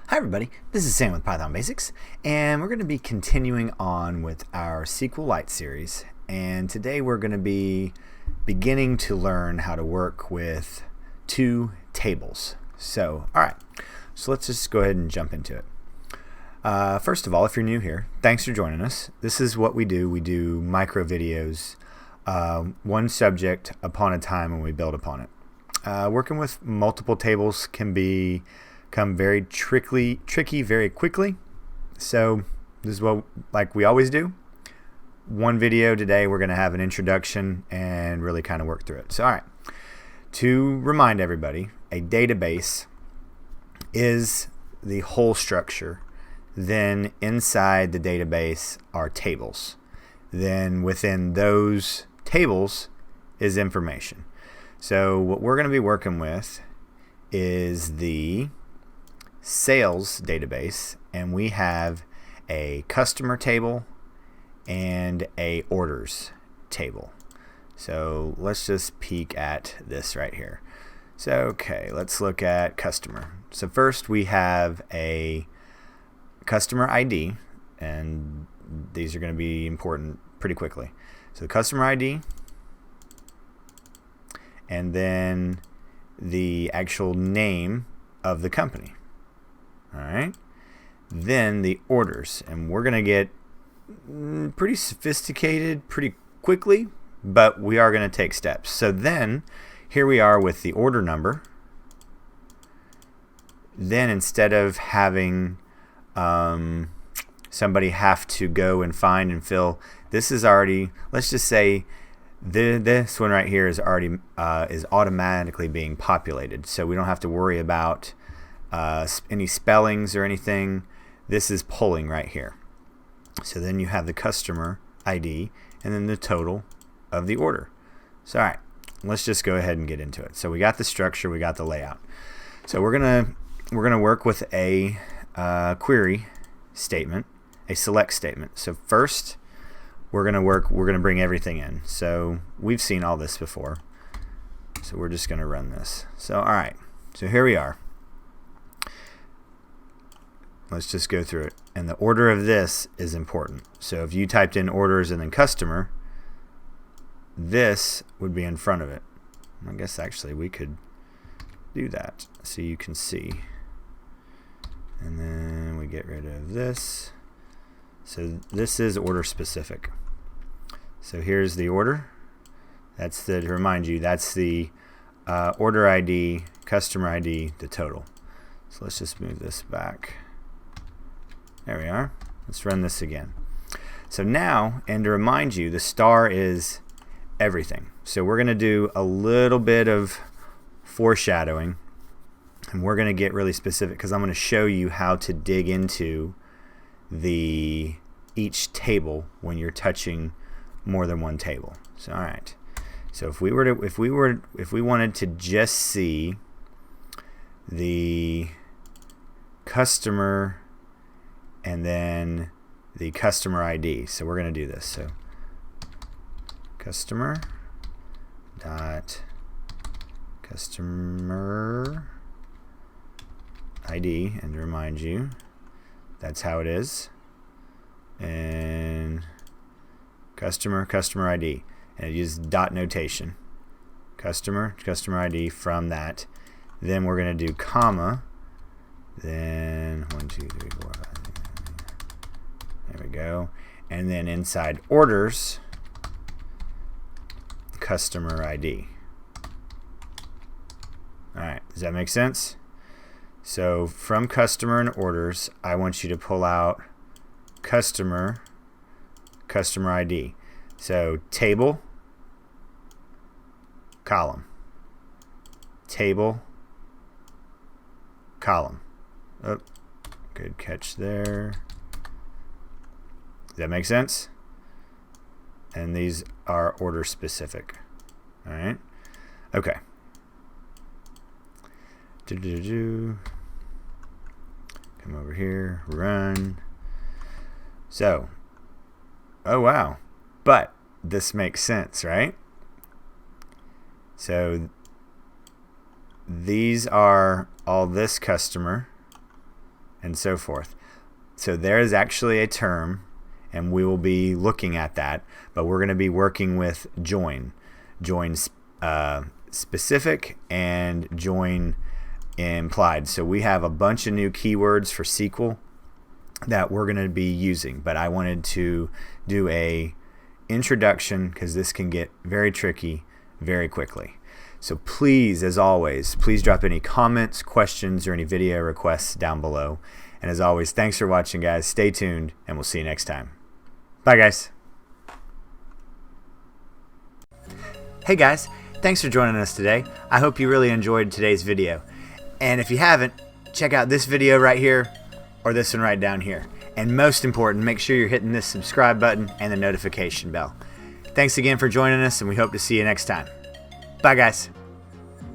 Hi everybody, this is Sam with Python Basics, and we're going to be continuing on with our Sqlite series, and today we're going to be beginning to learn how to work with two tables. So, alright, so let's just go ahead and jump into it. First of all, if you're new here, thanks for joining us. This is what we do. We do micro videos, one subject upon a time, and we build upon it. Working with multiple tables can become very tricky very quickly. So this is what we always do. One video today, we're going to have an introduction and really kind of work through it. So all right, to remind everybody, a database is the whole structure. Then inside the database are tables. Then within those tables is information. So what we're going to be working with is the sales database, and we have a customer table and a orders table. So let's just peek at this right here. So okay, let's look at customer. So first we have a customer ID, and these are going to be important pretty quickly. So the customer ID, and then the actual name of the company. All right, then the orders, and we're gonna get pretty sophisticated pretty quickly, but we are gonna take steps. So then here we are with the order number. Then instead of having somebody have to go and find and fill, this is already, let's just say this one right here is already is automatically being populated, so we don't have to worry about any spellings or anything. This is pulling right here. So then you have the customer ID and then the total of the order. So all right, let's just go ahead and get into it. So we got the structure, we got the layout. So we're gonna work with a query statement, a select statement. So first we're gonna bring everything in. So we've seen all this before, so we're just gonna run this. So all right, so here we are. Let's just go through it, and the order of this is important. So if you typed in orders and then customer, this would be in front of it. I guess actually we could do that so you can see. And then we get rid of this. So this is order specific. So here's the order. That's to remind you, that's the order ID, customer ID, the total. So let's just move this back. There we are. Let's run this again. So now, and to remind you, the star is everything. So we're going to do a little bit of foreshadowing, and we're going to get really specific because I'm going to show you how to dig into each table when you're touching more than one table. So all right. So if we wanted to just see the customer and then the customer ID, so we're going to do this. So customer dot customer ID, and to remind you, that's how it is. And customer ID, and it uses dot notation. Customer ID from that. Then we're going to do comma. Then 1, 2, 3, 4, 5. There we go. And then inside orders, customer ID. All right, does that make sense? So from customer and orders, I want you to pull out customer ID. So table, column, table, column. Oh, good catch there. Does that make sense? And these are order specific. All right. Okay. Come over here, run. So, oh wow, but this makes sense, right? So these are all this customer, and so forth. So there is actually a term, and we will be looking at that, but we're going to be working with join specific and join implied. So we have a bunch of new keywords for SQL that we're going to be using, but I wanted to do a introduction because this can get very tricky very quickly. So please, as always, please drop any comments, questions, or any video requests down below. And as always, thanks for watching, guys. Stay tuned, and we'll see you next time. Bye, guys. Hey, guys. Thanks for joining us today. I hope you really enjoyed today's video. And if you haven't, check out this video right here or this one right down here. And most important, make sure you're hitting this subscribe button and the notification bell. Thanks again for joining us, and we hope to see you next time. Bye, guys.